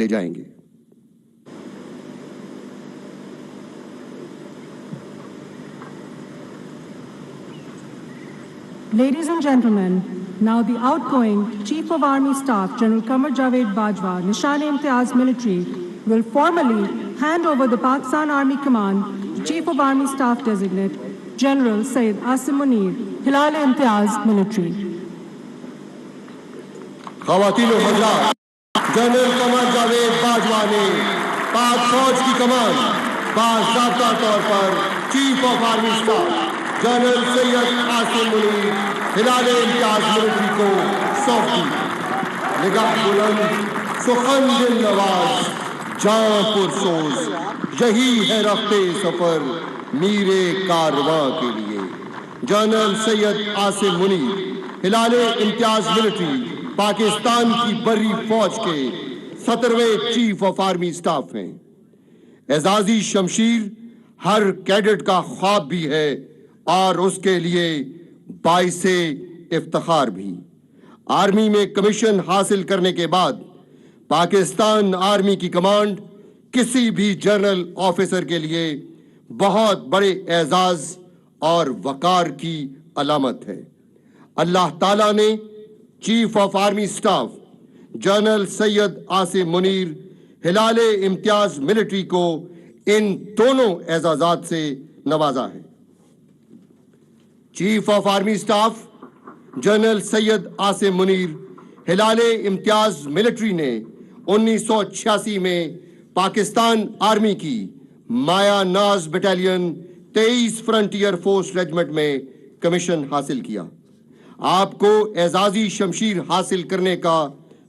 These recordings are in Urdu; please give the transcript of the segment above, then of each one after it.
لے جائیں گے۔ Ladies and gentlemen, now the outgoing Chief of Army Staff, General Qamar Bajwa, Nishan-e-Imtiaz Military, will formally hand over the Pakistan Army Command to Chief of Army Staff Designate, General Syed Asim Munir, Hilal-e-Imtiaz Military. خواتین و حضرات، جنرل قمر جاوید باجوہ نے پاک فوج کی کمان باضابطہ طور پر chief of army staff general Syed Asim Munir Hilal Imtiaz military کو سونپ دی۔ نگاہ بلند سخن دل نواز جاں پرسوز، یہی ہے رفتے سفر میرے کارواں کے لیے۔ جنرل سید آصم منیر ہلال امتیاز ملٹری پاکستان کی بری فوج کے 17ویں چیف آف آرمی اسٹاف ہیں۔ اعزازی شمشیر ہر کیڈٹ کا خواب بھی ہے اور اس کے لیے باعث افتخار بھی۔ آرمی میں کمیشن حاصل کرنے کے بعد پاکستان آرمی کی کمانڈ کسی بھی جنرل آفیسر کے لیے بہت بڑے اعزاز اور وقار کی علامت ہے۔ اللہ تعالیٰ نے chief of army staff general Syed Asim Munir Hilal Imtiaz military کو ان دونوں اعزازات سے نوازا ہے۔ Chief of army staff general Syed Asim Munir Hilal Imtiaz military نے 1986 میں پاکستان آرمی کی مایا ناز بٹالین 23 فرنٹیئر فورس ریجمنٹ میں کمیشن حاصل کیا۔ آپ کو اعزازی شمشیر حاصل کرنے کا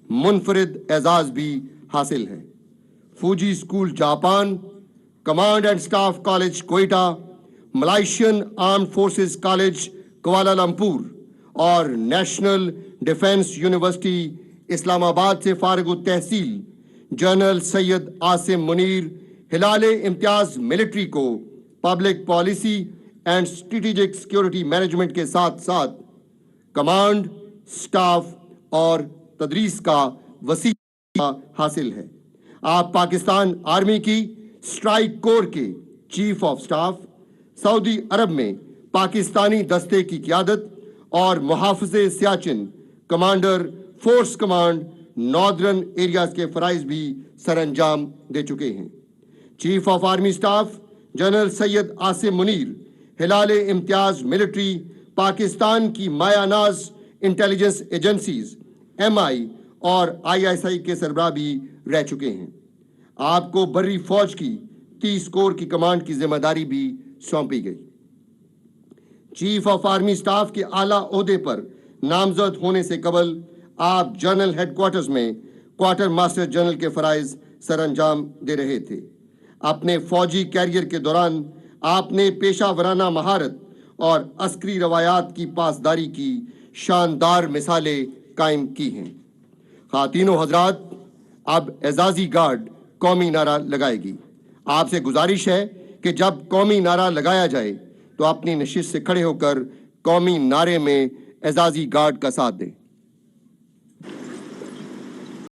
منفرد اعزاز بھی حاصل ہے۔ فوجی school Japan, command and staff college Quetta, Malaysian armed forces college Kuala Lumpur اور نیشنل ڈیفنس یونیورسٹی اسلام آباد سے فارغ التحصیل جنرل سید آصم منیر ہلال امتیاز ملٹری کو public policy and strategic security management کے ساتھ ساتھ کمانڈ، سٹاف اور تدریس کا وسیع حاصل ہے۔ آپ پاکستان آرمی کی اسٹرائک کور کے چیف آف سٹاف، سعودی عرب میں پاکستانی دستے کی قیادت اور محافظ Siachen commander force command northern areas کے فرائض بھی سر انجام دے چکے ہیں۔ Chief of army staff general Syed Asim Munir Hilal Imtiaz military Pakistan کی مایا ناز انٹیلیجنس ایجنسیز MI اور ISI کے سربراہ بھی رہ چکے ہیں۔ آپ کو بری فوج کی 30 کور کی کمانڈ کی ذمہ داری بھی سونپی گئی۔ چیف آف آرمی سٹاف کے اعلیٰ عہدے پر نامزد ہونے سے قبل آپ جنرل ہیڈ کوارٹرز میں کوارٹر ماسٹر جنرل کے فرائض سر انجام دے رہے تھے۔ اپنے فوجی کیریئر کے دوران آپ نے پیشہ ورانہ مہارت اور عسکری روایات کی پاسداری کی شاندار مثالیں قائم کی ہیں۔ خواتین و حضرات، اب اعزازی گارڈ قومی نعرہ لگائے گی۔ آپ سے گزارش ہے کہ جب قومی نعرہ لگایا جائے تو اپنی نشست سے کھڑے ہو کر قومی نعرے میں اعزازی گارڈ کا ساتھ دیں۔